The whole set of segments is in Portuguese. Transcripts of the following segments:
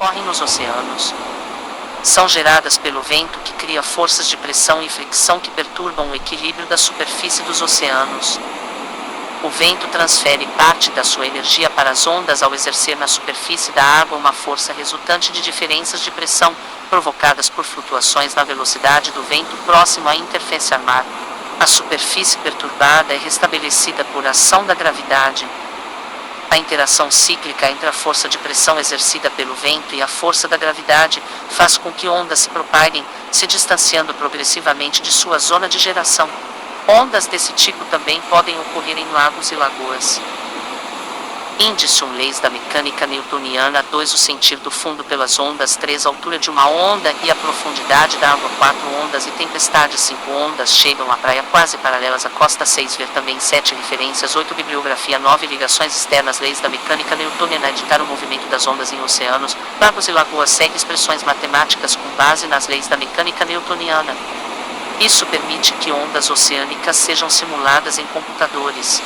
ocorrem nos oceanos. São geradas pelo vento que cria forças de pressão e fricção que perturbam o equilíbrio da superfície dos oceanos. O vento transfere parte da sua energia para as ondas ao exercer na superfície da água uma força resultante de diferenças de pressão, provocadas por flutuações na velocidade do vento próximo à interface ar-mar. A superfície perturbada é restabelecida por ação da gravidade. A interação cíclica entre a força de pressão exercida pelo vento e a força da gravidade faz com que ondas se propaguem, se distanciando progressivamente de sua zona de geração. Ondas desse tipo também podem ocorrer em lagos e lagoas. Índice 1 Leis da mecânica newtoniana 2 O sentir do fundo pelas ondas 3 A altura de uma onda e a profundidade da água 4 Ondas e tempestades 5 Ondas chegam à praia quase paralelas à costa 6 Ver também 7 Referências 8 Bibliografia 9 Ligações externas Leis da mecânica newtoniana Editar o movimento das ondas em oceanos, lagos e lagoas Segue expressões matemáticas com base nas leis da mecânica newtoniana. Isso permite que ondas oceânicas sejam simuladas em computadores.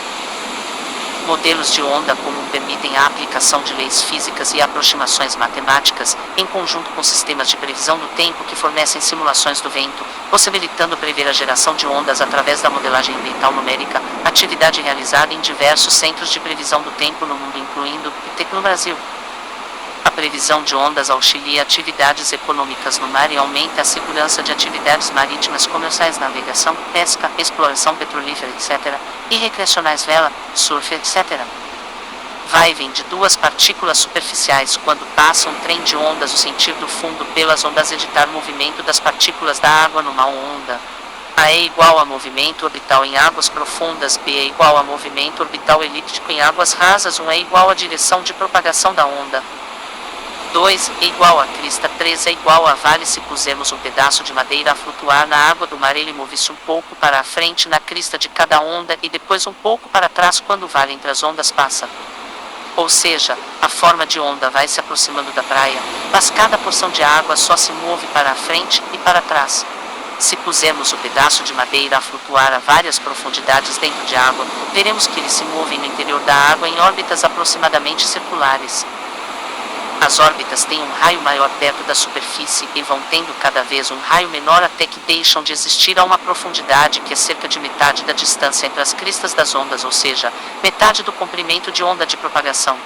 Modelos de onda comum permitem a aplicação de leis físicas e aproximações matemáticas, em conjunto com sistemas de previsão do tempo que fornecem simulações do vento, possibilitando prever a geração de ondas através da modelagem ambiental numérica, atividade realizada em diversos centros de previsão do tempo no mundo, incluindo ITEC no Brasil. A previsão de ondas auxilia atividades econômicas no mar e aumenta a segurança de atividades marítimas comerciais, navegação, pesca, exploração petrolífera, etc., e recreacionais, vela, surf, etc. Vai e vem de duas partículas superficiais quando passa um trem de ondas. O sentir do fundo pelas ondas editar o movimento das partículas da água numa onda. A é igual a movimento orbital em águas profundas, B é igual a movimento orbital elíptico em águas rasas, 1 é igual a direção de propagação da onda. 2 é igual a crista, 3 é igual a vale. Se pusermos um pedaço de madeira a flutuar na água do mar, ele move-se um pouco para a frente na crista de cada onda e depois um pouco para trás quando o vale entre as ondas passa. Ou seja, a forma de onda vai se aproximando da praia, mas cada porção de água só se move para a frente e para trás. Se pusermos o pedaço de madeira a flutuar a várias profundidades dentro de água, veremos que eles se movem no interior da água em órbitas aproximadamente circulares. As órbitas têm um raio maior perto da superfície e vão tendo cada vez um raio menor até que deixam de existir a uma profundidade que é cerca de metade da distância entre as cristas das ondas, ou seja, metade do comprimento de onda de propagação.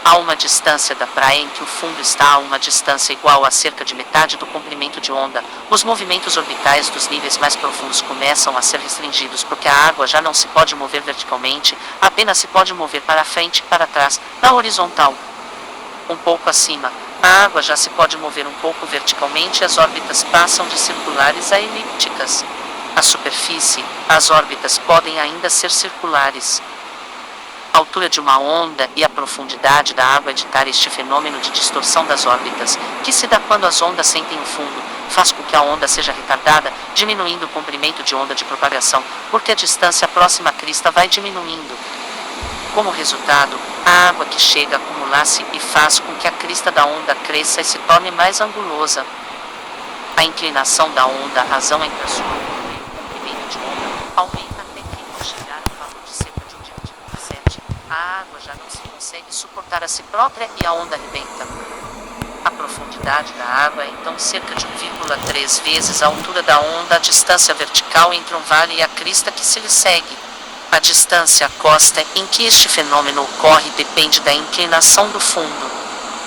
A uma distância da praia em que o fundo está a uma distância igual a cerca de metade do comprimento de onda, os movimentos orbitais dos níveis mais profundos começam a ser restringidos porque a água já não se pode mover verticalmente, apenas se pode mover para frente e para trás, na horizontal. Um pouco acima, a água já se pode mover um pouco verticalmente e as órbitas passam de circulares a elípticas. À superfície, as órbitas podem ainda ser circulares. A altura de uma onda e a profundidade da água editar este fenômeno de distorção das órbitas, que se dá quando as ondas sentem o fundo, faz com que a onda seja retardada, diminuindo o comprimento de onda de propagação, porque a distância próxima à crista vai diminuindo. Como resultado, a água que chega a acumular-se e faz com que a crista da onda cresça e se torne mais angulosa. A inclinação da onda, a razão entre a sua altura e o comprimento de onda, aumenta até que, ao chegar ao valor de cerca de 1,7, a água já não se consegue suportar a si própria e a onda arrebenta. A profundidade da água é então cerca de 1,3 vezes a altura da onda, a distância vertical entre um vale e a crista que se lhe segue. A distância à costa em que este fenômeno ocorre depende da inclinação do fundo.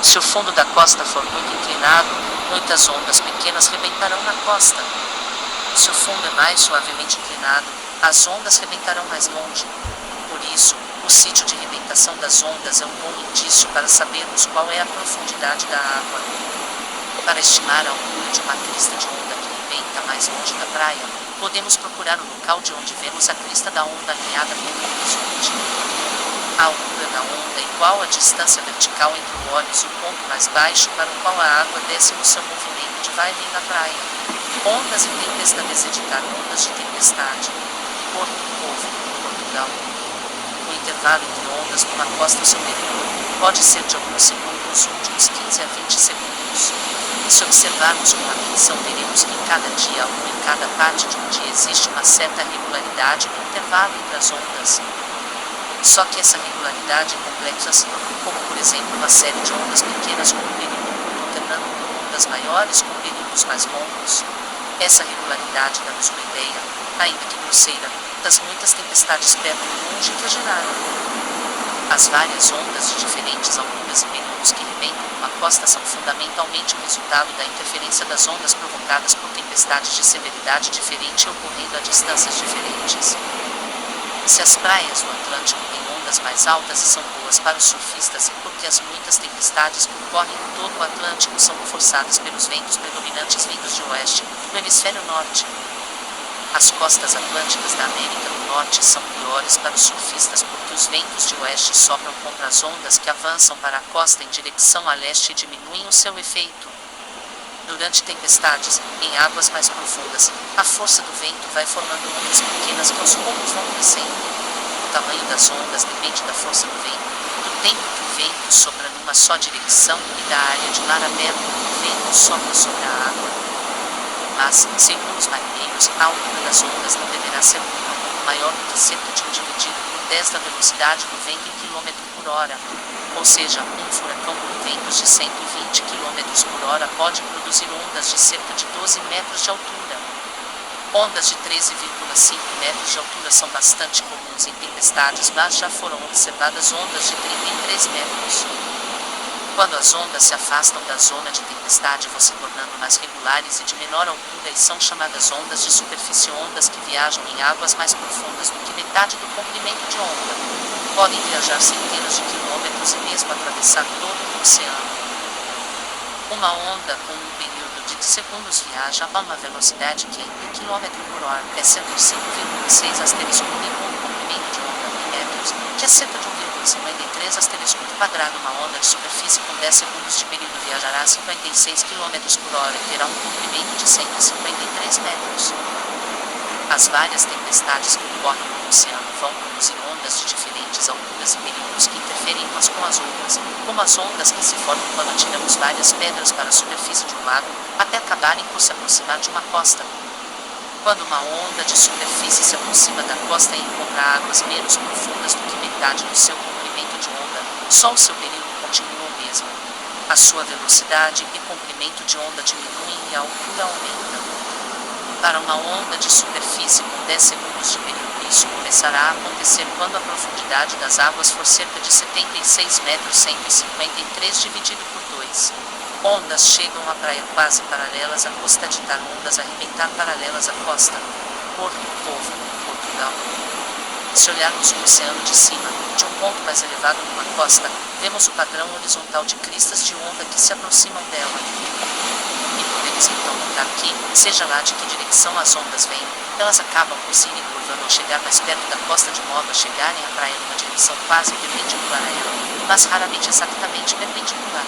Se o fundo da costa for muito inclinado, muitas ondas pequenas rebentarão na costa. Se o fundo é mais suavemente inclinado, as ondas rebentarão mais longe. Por isso, o sítio de rebentação das ondas é um bom indício para sabermos qual é a profundidade da água. Para estimar a altura de uma crista de onda que rebenta mais longe da praia, podemos procurar o local de onde vemos a crista da onda alinhada com o horizonte. A altura da onda é igual à distância vertical entre o olhos e o ponto mais baixo para o qual a água desce no seu movimento de vai e vem na praia. Ondas e tempestades editar ondas de tempestade. Porto do Povo, Portugal. O intervalo entre ondas numa costa superior pode ser de alguns segundos ou de uns 15 a 20 segundos. Se observarmos com atenção, veremos que em cada dia ou em cada parte de um dia existe uma certa regularidade no intervalo entre as ondas. Só que essa regularidade é complexa, como por exemplo uma série de ondas pequenas com um período curto alternando por ondas maiores com períodos mais longos. Essa regularidade dá-nos uma ideia, ainda que grosseira, das muitas tempestades perto e longe que a geraram. As várias ondas de diferentes alturas e períodos que rebentam numa costa são fundamentalmente o resultado da interferência das ondas provocadas por tempestades de severidade diferente ocorrendo a distâncias diferentes. Se as praias do Atlântico têm ondas mais altas e são boas para os surfistas, é porque as muitas tempestades que ocorrem em todo o Atlântico são forçadas pelos ventos predominantes vindos de oeste, no hemisfério norte. As costas atlânticas da América do Norte são piores para os surfistas porque os ventos de oeste sopram contra as ondas que avançam para a costa em direção a leste e diminuem o seu efeito. Durante tempestades, em águas mais profundas, a força do vento vai formando ondas pequenas que aos poucos vão crescendo. O tamanho das ondas depende da força do vento, do tempo que o vento sopra numa só direção e da área de mar aberto que o vento sopra sobre a água. Mas, segundo os marinheiros, a altura das ondas não deverá ser muito maior do que cerca de 1 dividido por 10 da velocidade do vento em quilômetro por hora. Ou seja, um furacão com ventos de 120 km por hora pode produzir ondas de cerca de 12 metros de altura. Ondas de 13,5 metros de altura são bastante comuns em tempestades, mas já foram observadas ondas de 33 metros. Quando as ondas se afastam da zona de tempestade vão se tornando mais regulares e de menor altura e são chamadas ondas de superfície, ondas que viajam em águas mais profundas do que metade do comprimento de onda. Podem viajar centenas de quilômetros e mesmo atravessar todo o oceano. Uma onda com um período de segundos viaja a uma velocidade que é 1 km por hora, é cerca de 5,6 asterisco com um comprimento de onda em metros, que é cerca de 1,53 asterisco quadrado. Uma onda de superfície com 10 segundos de período viajará a 56 km por hora e terá um comprimento de 153 metros. As várias tempestades que ocorrem no oceano vão produzir ondas de diferentes alturas e períodos que interferem umas com as outras, como as ondas que se formam quando atiramos várias pedras para a superfície de um lago, até acabarem por se aproximar de uma costa. Quando uma onda de superfície se aproxima da costa e encontra águas menos profundas do que metade do seu comprimento de onda, só o seu período continua o mesmo. A sua velocidade e comprimento de onda diminuem e a altura aumenta. Para uma onda de superfície com 10 segundos de período, isso começará a acontecer quando a profundidade das águas for cerca de 76 metros 153 dividido por 2. Ondas chegam à praia quase paralelas à costa, ditar ondas arrebentar paralelas à costa. Porto Povo, Portugal. Se olharmos o oceano de cima, de um ponto mais elevado numa costa, vemos o padrão horizontal de cristas de onda que se aproximam dela. E podemos então notar que, seja lá de que direção as ondas vêm, elas acabam por se curvando ao chegar mais perto da costa de modo a chegarem à praia numa direção quase perpendicular a ela, mas raramente exatamente perpendicular.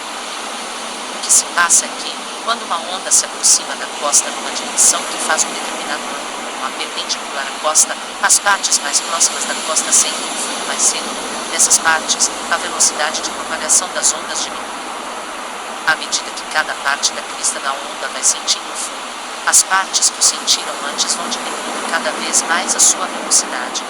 O que se passa é que, quando uma onda se aproxima da costa numa direção que faz um determinado ângulo com a perpendicular à costa, as partes mais próximas da costa sentem o fundo mais cedo. Nessas partes, a velocidade de propagação das ondas diminui. À medida que cada parte da crista da onda vai sentindo o fundo, as partes que o sentiram antes vão diminuindo cada vez mais a sua velocidade.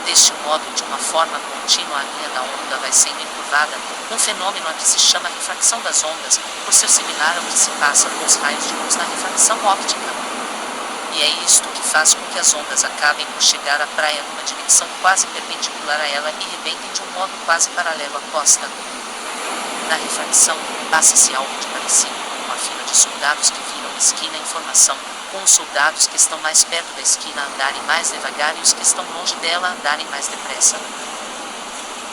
Deste modo, de uma forma contínua, a linha da onda vai sendo encurvada, um fenômeno a que se chama refração das ondas, por ser similar ao que se passa com os raios de luz na refração óptica. E é isto que faz com que as ondas acabem por chegar à praia numa direção quase perpendicular a ela e rebentem de um modo quase paralelo à costa. Na refração, passa-se algo de parecido com uma fila de soldados que viram a esquina em formação, com os soldados que estão mais perto da esquina andarem mais devagar e os que estão longe dela andarem mais depressa.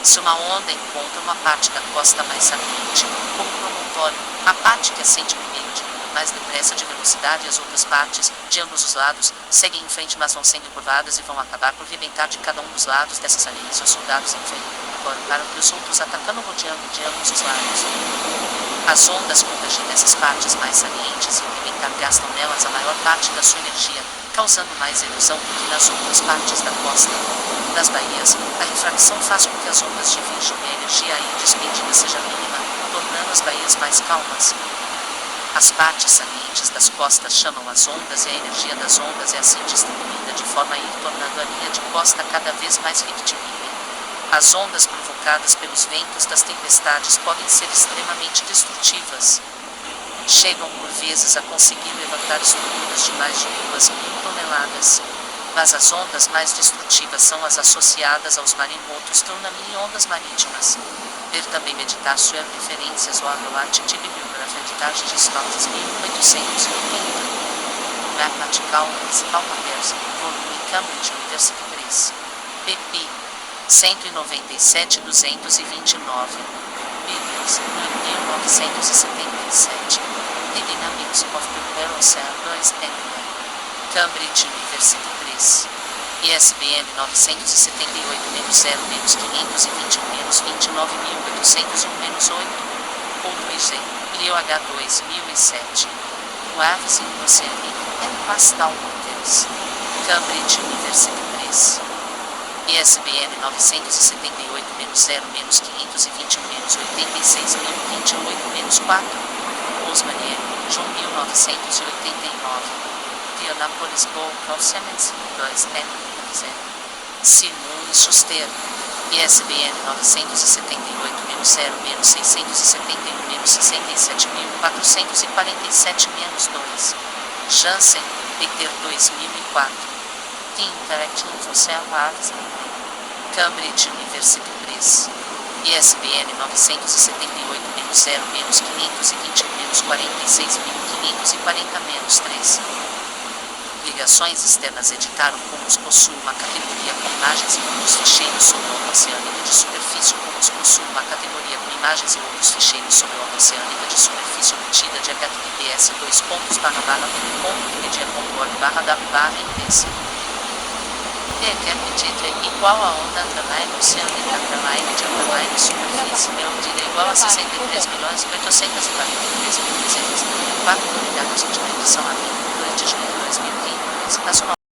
Se uma onda encontra uma parte da costa mais saliente, como promontório, a parte que ascende primeiro diminui mais depressa de velocidade e as outras partes, de ambos os lados, seguem em frente mas vão sendo curvadas e vão acabar por rebentar de cada um dos lados dessa saliência. Os soldados em frente agora para que os outros atacando rodeando de ambos os lados. As ondas convergem nessas partes mais salientes e rebentar gastam nelas a maior parte da sua energia, causando mais erosão do que nas outras partes da costa. Nas baías, a refração faz com que as ondas divirjam e a energia aí despendida seja mínima, tornando as baías mais calmas. As partes salientes das costas chamam as ondas e a energia das ondas é assim distribuída de forma a ir tornando a linha de costa cada vez mais retilínea. As ondas provocadas pelos ventos das tempestades podem ser extremamente destrutivas. Chegam por vezes a conseguir levantar estruturas de mais de 2.000 toneladas. Mas as ondas mais destrutivas são as associadas aos maremotos tsunami e ondas marítimas. Ver também meditar suas referências ao Avalanche de bibliografia de tarde de Stocks 1880. Mathematical Municipal Papers, volume Cambridge University Press. pp. 197-229. Bíblias, 1977. The Dynamics of the Perocell 2 Anyway. Cambridge University Press. ISBN 978-0-521-29801-8. Ou 2G, LioH 2007. Waves in Oceanic and Pastel Waters. Cambridge University Press. ISBN 978-0-521-86.028-4. Osmanier, João 1989. Indianapolis Bowl of Cements 2 N. Simon e Schuster. ISBN 971-0-671-67447-2. Jansen, Peter 2004. The Interactive Fossil Aves. Cambridge University Press. ISBN 978-520-46.540-3. Ligações externas. Editar o Commons possui uma categoria com imagens e outros ficheiros sobre a onda oceânica de superfície. O Commons possui uma categoria com imagens e outros ficheiros sobre a onda oceânica de superfície obtida de https://www.wikimedia.org/w/index. E quer pedir igual a onda underline oceânica underline de underline superfície medida igual a 63.843.304 unidades de medição a 20 de janeiro de 2020. Citação